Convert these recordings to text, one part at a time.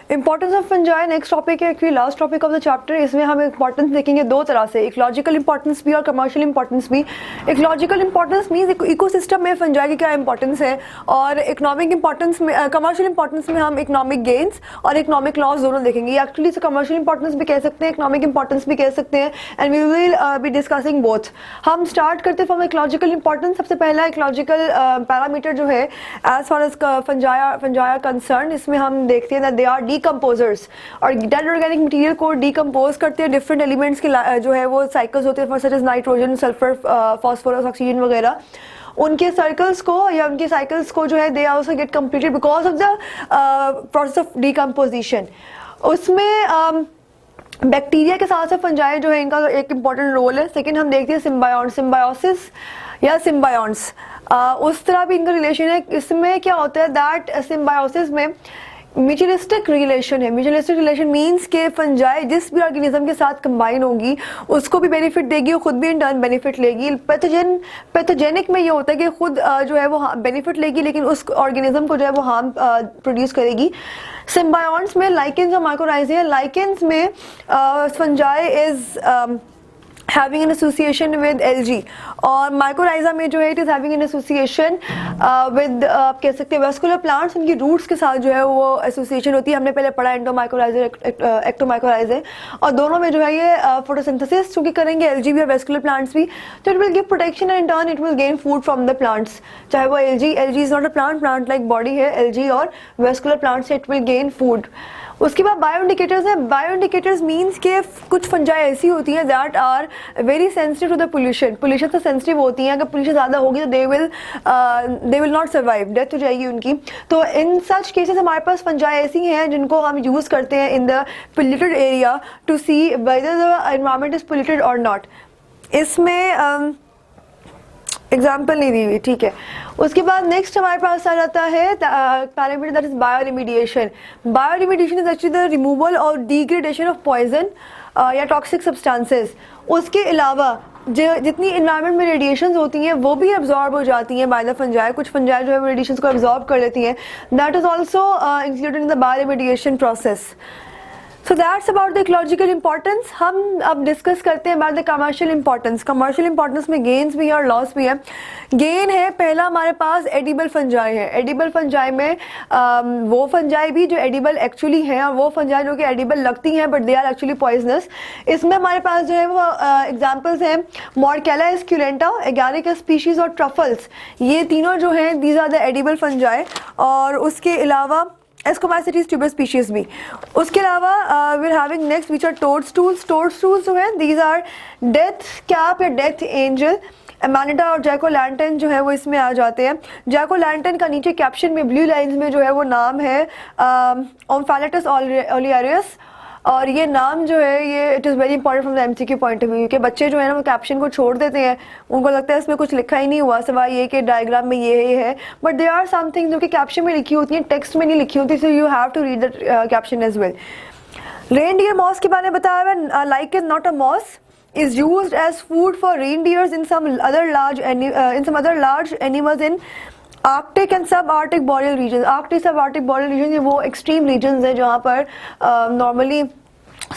Importance of fungi next topic है, actually last topic of the chapter. इसमें हम importance देखेंगे दो तरह से, इकोलॉजिकल इंपॉर्टेंस भी और कमर्शियल इंपॉर्टेंस भी। इकोलॉजिकल इंपॉर्टेंस मींस इकोसिस्टम में फंजाई की क्या इंपॉर्टेंस है, और इकोनॉमिक इंपॉर्टेंस में कमर्शियल इंपॉर्टेंस में हम इकोनॉमिक गेन्स और इकोनॉमिक लॉस दोनों देखेंगे। एक्चुअली इसे कमर्शियल इंपॉर्टेंस भी कह सकते हैं, इकोनॉमिक इंपॉर्टेंस भी कह सकते हैं, and we will be discussing both. हम स्टार्ट करते हैं फ्रॉम इकोलॉजिकल इंपॉर्टेंस। सबसे पहला इकोलॉजिकल पैरामीटर जो है as far as fungi concern, इसमें हम देखते हैं दैट दे आर डीकम्पोजर्स, और डेड ऑर्गेनिक मटेरियल को डीकम्पोज करते हैं डिफरेंट एलिमेंट्स के जो है वो साइकिल्स होते हैं, such as nitrogen, sulphur, phosphorus, oxygen वगैरह। उनके सर्कल्स को या उनके साइकिल्स को जो है they also get completed because of the process of decomposition. उसमें बैक्टीरिया के साथ साथ फंजाई जो है इनका एक इंपॉर्टेंट रोल है। सेकेंड हम देखते हैं सिम्बायोसिस या सिम्बायोन्स, उस तरह भी इनका रिलेशन है। इसमें क्या होता है दैट सिम्बायोसिस में म्यूचुअलिस्टिक रिलेशन है। म्यूचुअलिस्टिक रिलेशन मींस के फंजाई जिस भी ऑर्गेनिज्म के साथ कंबाइन होगी उसको भी बेनिफिट देगी और खुद भी इन टर्न बेनिफिट लेगी। पैथोजेनिक में ये होता है कि खुद जो है वो बेनिफिट लेगी लेकिन उस ऑर्गेनिज्म को जो है वो हार्म प्रोड्यूस करेगी। सिम्बायोन्स में लाइकेंस और माइकोराइजा। लाइकेंस में fungi is having an association with algae, और mycorrhiza में जो है it is having an association with आप कह सकते हैं vascular plants, उनकी roots के साथ जो है वो association होती है। हमने पहले पढ़ा endomycorrhiza, ectomycorrhiza, और दोनों में जो है ये photosynthesis चूंकि करेंगे algae भी और vascular plants भी, तो it will give protection and in turn it will gain food from the plants। चाहे वो algae is not a plant like body है algae, और vascular plants से it will gain food। उसके बाद बायो इंडिकेटर्स है। बायो इंडिकेटर्स मीन्स के कुछ फंजाई ऐसी होती हैं that are very sensitive to the pollution से सेंसिटिव होती हैं। अगर पोल्यूशन ज़्यादा होगी तो they will not survive, death हो जाएगी उनकी। तो इन सच केसेस हमारे पास फंजाई ऐसी हैं जिनको हम यूज़ करते हैं in the polluted area to see whether the environment is polluted और नॉट। इसमें एग्जाम्पल नहीं दी हुई, ठीक है। उसके बाद नेक्स्ट हमारे पास आ जाता है parameter that is bioremediation. Bioremediation is actually the removal और डिग्रेडेशन ऑफ पॉइजन या टॉक्सिक सब्सटेंसेस। उसके अलावा जितनी इन्वायरमेंट में रेडिएशंस होती हैं वो भी एब्जॉर्ब हो जाती हैं बाय द फंजाई। कुछ फंजाई जो है वो रेडिएशंस को एब्जॉर्ब कर लेती हैं, that is also included in the bioremediation process. So that's about the ecological importance. हम अब डिस्कस करते हैं about the commercial importance. Commercial importance में गेन्स भी है और लॉस भी है। गेन है पहला हमारे पास एडिबल फंजाई है। एडिबल फंजाई में वो फंजाई भी जो एडिबल एक्चुअली हैं और वो फंजाई जो कि एडिबल लगती हैं but they are actually poisonous. इसमें हमारे पास जो है वो एग्जाम्पल्स हैं मॉर्केला एस्क्यूलेंटा, एगारिकस स्पीशीज और ट्रफल्स। ये तीनों जो हैं these are the edible fungi. और उसके अलावा एस्कोमाइसिटीज ट्यूबर स्पीशीज भी। उसके अलावा we are having next which are toadstools. Toadstools जो है दीज आर डेथ कैप या डेथ एंजल। एमानिटा और जैको लैंटन जो है वो इसमें आ जाते हैं। जैको लैंटन का नीचे कैप्शन में ब्लू लाइंस में जो है वो नाम है ओम्फैलेटस ओलियरियस, और ये नाम जो है ये it is very important from the MCQ point of view कि बच्चे जो है ना वो कैप्शन को छोड़ देते हैं, उनको लगता है इसमें कुछ लिखा ही नहीं हुआ सिवाय ये कि डायग्राम में ये है, बट देयर आर समथिंग जो कि कैप्शन में लिखी होती हैं, टेक्स्ट में नहीं लिखी होती, so you have to read the caption as well. Reindeer moss के बारे में बताया हुआ, like is not a moss is used as food for reindeers in some other large animals in Arctic and सब आर्टिक बॉरियल रीजन। आर्कटिक सब Arctic बॉरियल reason ये वो extreme regions हैं जहाँ पर नॉर्मली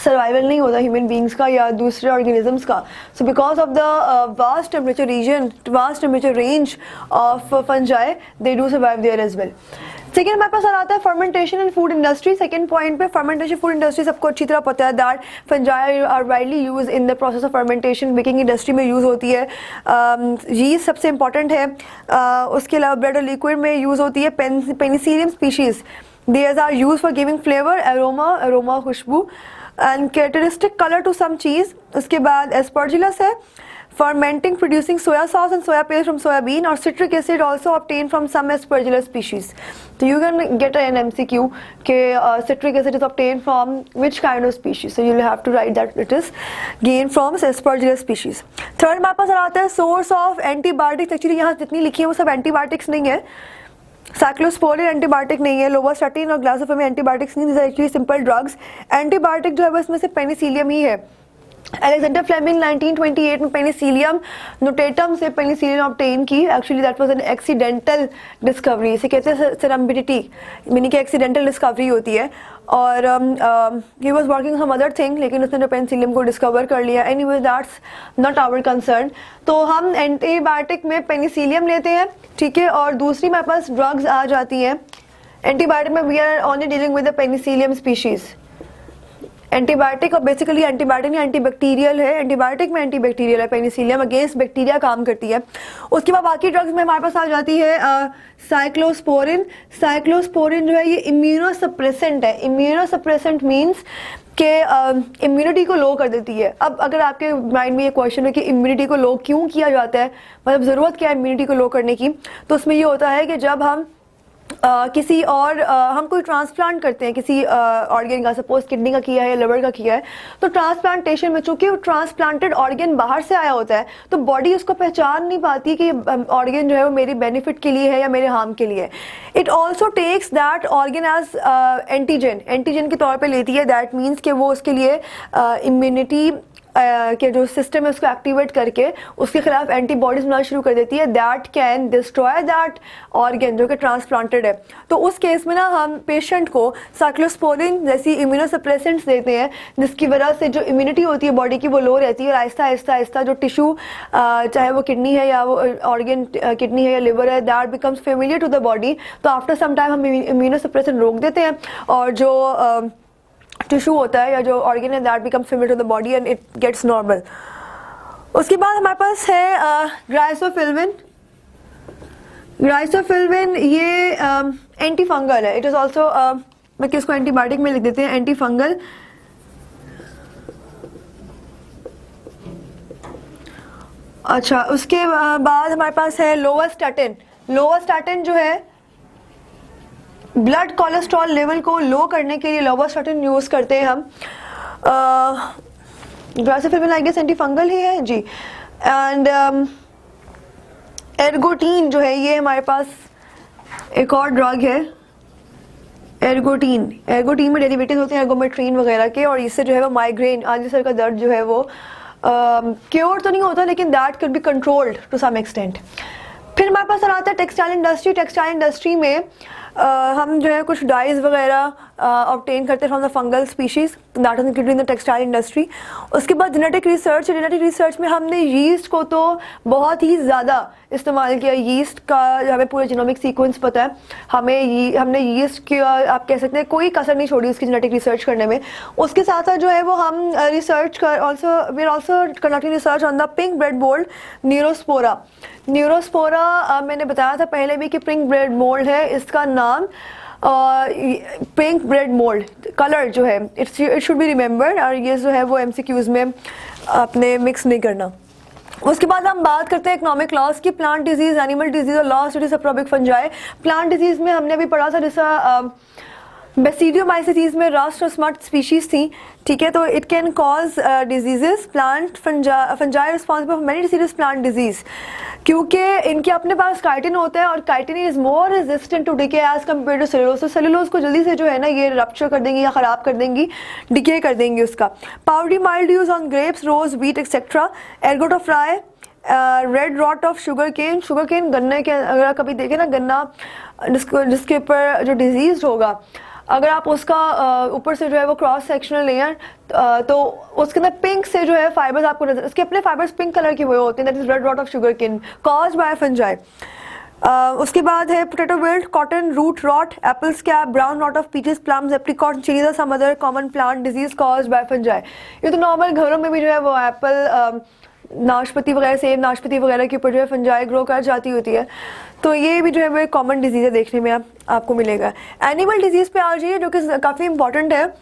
सर्वाइवल नहीं होता ह्यूमन बींग्स का या दूसरे ऑर्गेनिजम्स का। So because of the vast temperature region, vast temperature range of fungi, they do survive there as well. Second हमारे पास आता है fermentation and food industry. Second point पे फर्मेंटेशन फूड इंडस्ट्री सबको अच्छी तरह पता है that fungi are widely use in the process of fermentation. Baking industry में यूज़ होती है। यीस्ट सबसे इंपॉर्टेंट है। उसके अलावा ब्रेड और लिक्विड में यूज़ होती है। Penicillium species there are use for giving flavour, aroma खुशबू and characteristic colour to some cheese. उसके बाद एस्परजिलस है, fermenting producing soya sauce and soya paste from soybean, or citric acid also obtained from some aspergillus species. So you can get an MCQ कि citric acid is obtained from which kind of species, so you'll have to write that it is gained from aspergillus species. Third हमारे पास आता है source of antibiotics। Actually यहाँ जितनी लिखी है वो सब एंटीबायोटिक्स नहीं है। साइक्लोस्पोरिन एंटीबायोटिक नहीं है, लोवास्टैटिन और ग्लासोफेमिन एंटीबायोटिक्स नहीं, these are actually simple drugs। Antibiotic जो है वो इसमें से पेनिसिलियम ही है। अलेक्जेंडर फ्लेमिंग 1928 में पेनिसिलियम नोटेटम से पेनिसिलिन ऑब्टेन की। Actually that was an accidental discovery, इसे कहते हैं सेरेंडिपिटी, मीनिंग कि एक्सीडेंटल डिस्कवरी होती है। और he was working some other thing, लेकिन उसने जो पेनिसिलियम को डिस्कवर कर लिया। Anyway that's not our concern. तो हम एंटीबायोटिक में पेनिसिलियम लेते हैं, ठीक है। और दूसरी हमारे पास ड्रग्स आ जाती हैं एंटीबायोटिक में। We are only dealing with the penicillium species. Antibiotic और बेसिकली एंटीबायोटिक एंटीबैक्टीरियल है, एंटीबायोटिक में एंटीबैक्टीरियल है, पेनिसिलियम अगेंस्ट बैक्टीरिया काम करती है। उसके बाद बाकी ड्रग्स में हमारे पास आ जाती है साइक्लोस्पोरिन। साइक्लोस्पोरिन जो है ये इम्यूनोसप्रेसेंट है। इम्यूनोसप्रेसेंट मीन्स के इम्यूनिटी को लो कर देती है। अब अगर आपके माइंड में ये क्वेश्चन है कि इम्यूनिटी को लो क्यों किया जाता है, मतलब ज़रूरत क्या है इम्यूनिटी को लो करने की, तो उसमें ये होता है कि जब हम किसी और हम कोई ट्रांसप्लांट करते हैं किसी ऑर्गन का, सपोज किडनी का किया है या लिवर का किया है, तो ट्रांसप्लांटेशन में चूंकि वो ट्रांसप्लांटेड ऑर्गन बाहर से आया होता है तो बॉडी उसको पहचान नहीं पाती कि ऑर्गन जो है वो मेरी बेनिफिट के लिए है या मेरे हार्म के लिए। It also takes that organ as antigen के तौर पर लेती है। दैट मीन्स कि वो उसके लिए इम्यूनिटी के जो सिस्टम है उसको एक्टिवेट करके उसके खिलाफ एंटीबॉडीज बनाना शुरू कर देती है। That can destroy that organ जो कि ट्रांसप्लांटेड है। तो उस केस में ना हम पेशेंट को साइक्लोस्पोरिन जैसी इम्यूनोसप्रेसेंट्स देते हैं, जिसकी वजह से जो इम्यूनिटी होती है बॉडी की वो लो रहती है और आहिस्ता आहिस्ता आहिस्ता जो टिश्यू चाहे वो किडनी है या वो ऑर्गन किडनी है या लिवर है, that becomes familiar to the body. तो आफ्टर सम टाइम हम इम्यूनोसप्रेसेंट रोक देते हैं और जो टिश्यू होता है या जो ऑर्गन है that becomes familiar to the body and it gets normal. उसके बाद हमारे पास है ग्राइसोफिल्विन। ग्राइसोफिल्विन ये एंटी फंगल है। इट इज़ ऑल्सो मैं किसको एंटीबायोटिक में लिख देते हैं, एंटी फंगल। अच्छा, उसके बाद हमारे पास है लोवास्टैटिन। लोवास्टैटिन जो है ब्लड कोलेस्ट्रॉल लेवल को लो करने के लिए लोवास्टैटिन यूज करते हैं हम। ग्राइसोफिल्विन आई गेस एंटी फंगल ही है जी। एंड एर्गोटीन जो है ये हमारे पास एक और ड्रग है, एर्गोटीन। एर्गोटीन में डेरिवेटिव होते हैं एर्गोमेट्रीन वगैरह के, और इससे जो है वो माइग्रेन आदि सर का दर्द जो है वो क्योर तो नहीं होता लेकिन that can be controlled to some extent. फिर हमारे पास आता है टेक्सटाइल इंडस्ट्री। टेक्सटाइल इंडस्ट्री में हम जो है कुछ डाइज वगैरह ऑब्टेन करते हैं from the fungal species, that is included in the textile industry. उसके बाद जेनेटिक रिसर्च। जेनेटिक रिसर्च में हमने यीस्ट को तो बहुत ही ज़्यादा इस्तेमाल किया। यीस्ट का हमें पूरा जीनोमिक सीक्वेंस पता है, हमने यीस्ट की आप कह सकते हैं कोई कसर नहीं छोड़ी उसकी जेनेटिक रिसर्च करने में। उसके साथ साथ जो है वो हम रिसर्च कर we are also conducting research on the pink bread mould neurospora. Neurospora मैंने बताया था पहले भी कि पिंक ब्रेड मोल्ड है इसका नाम। पिंक ब्रेड मोल्ड कलर जो है इट शुड बी रिमेंबर्ड, और ये जो है वो एमसीक्यूज में आपने मिक्स नहीं करना। उसके बाद हम बात करते हैं इकोनॉमिक लॉस की। प्लांट डिजीज, एनिमल डिजीज और loss it is saprobic fungi. Plant disease में हमने अभी पढ़ा था जैसा बेसिडियोमाइसिस में रस्ट और स्मट स्पीशीज थी, ठीक है। तो it can cause diseases. Plant fungi responsible for many diseases plant disease, क्योंकि इनके अपने पास काइटिन होता है और chitin is more resistant to decay as compare to cellulose. तो सेलुलोज को जल्दी से जो है ना ये रप्चर कर देंगी या ख़राब कर देंगी, डिके कर देंगी उसका। Powdery mildew use on grapes, rose, wheat etcetera. Ergot of rye, red rot of sugar cane. Sugar cane गन्ने के, अगर कभी देखें ना गन्ना जिसके ऊपर जो डिजीज होगा, अगर आप उसका ऊपर से जो है वो क्रॉस सेक्शनल लेयर तो उसके अंदर पिंक से जो है फाइबर्स आपको नजर, उसके अपने फाइबर्स पिंक कलर के हुए होते हैं, that is red rot of sugar cane caused by fungi. उसके बाद है potato wilt, cotton root rot, apple scab, brown rot of peaches, plums, apricot, chillies, some other common plant disease caused by fungi. ये तो normal घरों में भी जो है वो एप्पल, नाशपाती वगैरह, सेब, नाशपाती वगैरह के ऊपर जो है फंजाई ग्रो कर जाती होती है। तो ये भी जो है वो एक कॉमन डिजीज़ है, देखने में आपको मिलेगा। एनिमल डिजीज़ पे आ जाइए जो कि काफ़ी इंपॉर्टेंट है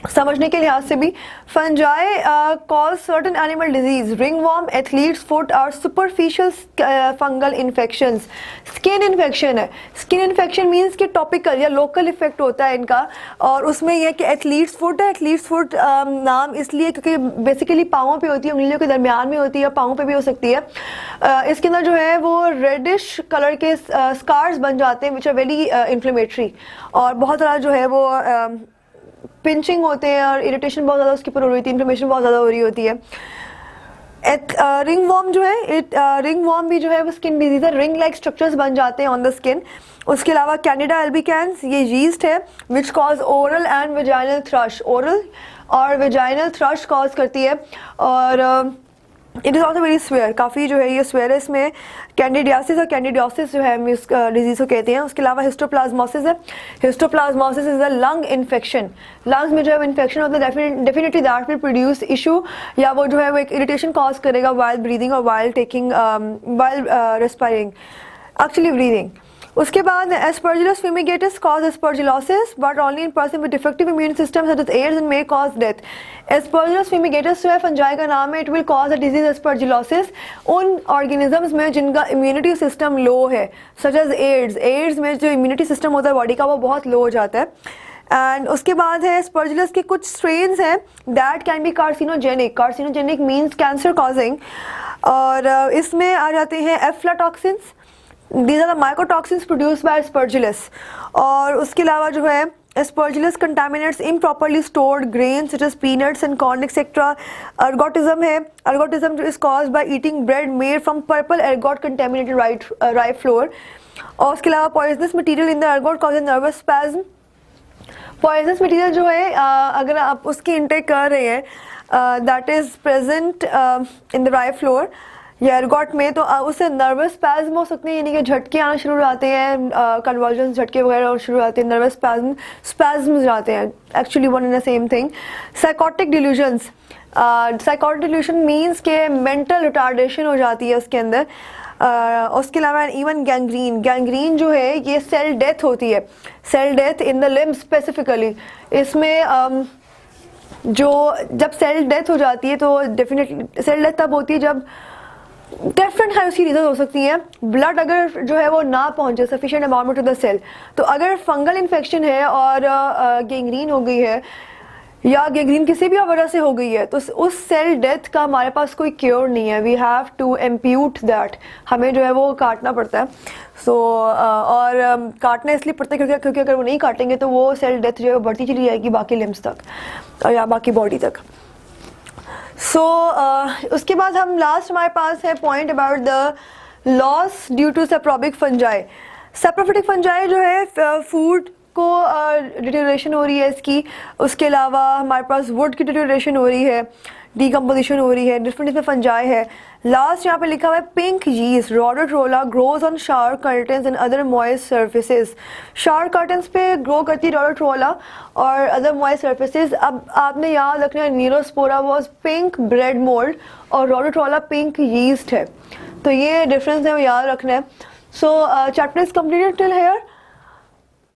समझने के लिहाज से भी। Fungi cause certain animal disease, ringworm, athlete's foot और superficial fungal infections. Skin infection है। स्किन इन्फेक्शन मीन्स कि टॉपिकल या लोकल इफेक्ट होता है इनका, और उसमें यह कि एथलीट्स फुट है। एथलीट्स फुट नाम इसलिए क्योंकि बेसिकली पाँवों पे होती है, उंगलियों के दरमियान में होती है, पाँवों पे भी हो सकती है। इसके अंदर जो है वो रेडिश कलर के स्कार्स बन जाते हैं विच आर वेरी इन्फ्लेमेटरी, और बहुत सारा जो है वो पिंचिंग होते हैं और इरिटेशन बहुत ज़्यादा उसके ऊपर हो रही थी, इन्फ्लेमेशन बहुत ज़्यादा हो रही होती है। रिंग वॉर्म जो है, रिंग वॉर्म भी जो है वो स्किन डिजीज है, रिंग लाइक स्ट्रक्चर्स बन जाते हैं ऑन द स्किन। उसके अलावा कैंडिडा एल्बिकैंस, ये यीस्ट है which cause oral and vaginal thrust, oral और वेजाइनल थ्रश कॉज करती है। और it is also very swear, काफ़ी जो है ये स्वेयर है। इसमें कैंडिडियासिस और कैंडिडियोसिस जो है हम इस डिजीज़ को कहते हैं। उसके अलावा हिस्टोप्लाज्मोसिस है, histoplasmosis is a lung infection, lungs में जो है इन्फेक्शन होता है, definitely that will produce issue, या वो जो है वो एक इरिटेशन कॉज करेगा वाइल ब्रीदिंग और while taking while respiring, actually breathing. उसके बाद aspergillus fumigatus cause aspergillosis but only in person with defective immune system such as AIDS and may cause death. Aspergillus fumigatus जो है fungi का नाम है, it will cause a disease aspergillosis उन organisms में जिनका इम्यूनिटी सिस्टम लो है, सच as ads, ads में जो इम्यूनिटी सिस्टम होता है बॉडी का वो बहुत लो हो जाता है। एंड उसके बाद है एस्परजिलस के कुछ स्ट्रेन्स हैं that can B carcinogenic, carcinogenic means cancer causing, और इसमें आ जाते हैं aflatoxins, these are the mycotoxins produced by aspergillus। और उसके अलावा जो है aspergillus contaminates improperly stored grains such as peanuts and corn etc। ergotism है, ergotism is caused by eating bread made from purple ergot contaminated rye flour। और उसके अलावा poisonous material in the ergot causes nervous spasm। poisonous material जो है अगर आप उसकी intake कर रहे हैं that is present in the rye flour या एर्गॉट में, तो उससे नर्वस स्पैज्म हो सकते हैं, यानी कि झटके आना शुरू हो जाते हैं, कन्वर्जन झटके वगैरह शुरू हो जाते हैं, नर्वस स्पैज्म जाते हैं, actually one in the same thing. Psychotic delusions, psychotic delusion means के मेंटल रिटार्डेशन हो जाती है उसके अंदर। उसके अलावा इवन गैंग्रीन, गैंग्रीन जो है ये सेल डेथ होती है, cell death in the limb specifically. इसमें जो जब सेल डेथ हो जाती है तो डेफिनेटली सेल डेथ तब होती है जब डिफरेंट है, उसकी रीजन हो सकती हैं। ब्लड अगर जो है वो ना पहुंचे sufficient amount to the cell, तो अगर फंगल इन्फेक्शन है और गैंग्रीन हो गई है या गैंग्रीन किसी भी वजह से हो गई है, तो उस सेल डेथ का हमारे पास कोई क्योर नहीं है, वी हैव टू एम्प्यूट दैट, हमें जो है वो काटना पड़ता है। और काटना इसलिए पड़ता है क्योंकि अगर वो नहीं काटेंगे तो वो सेल डेथ जो है बढ़ती चली जाएगी बाकी लिम्स तक या बाकी बॉडी तक। उसके बाद हम लास्ट हमारे पास है point about the loss due to saprobic fungi. Saprophytic fungi जो है फूड को डिटेरियोरेशन हो रही है इसकी। उसके अलावा हमारे पास वुड की डिटेरियोरेशन हो रही है, डीकम्पोजिशन हो रही है, डिफरेंट इसमें फंजाई है। लास्ट यहाँ पे लिखा हुआ है pink yeast Rhodotorula grows on shower curtains and other moist surfaces. Shower curtains पे ग्रो करती है रोडोट्रोला और अदर मॉइस्ट सर्फेसेस। अब आपने याद रखना है नीरोस्पोरा वाज पिंक ब्रेड मोल्ड और रोडोट्रोला पिंक यीस्ट है, तो ये डिफरेंस है वो याद रखना है। सो chapter is completed till here.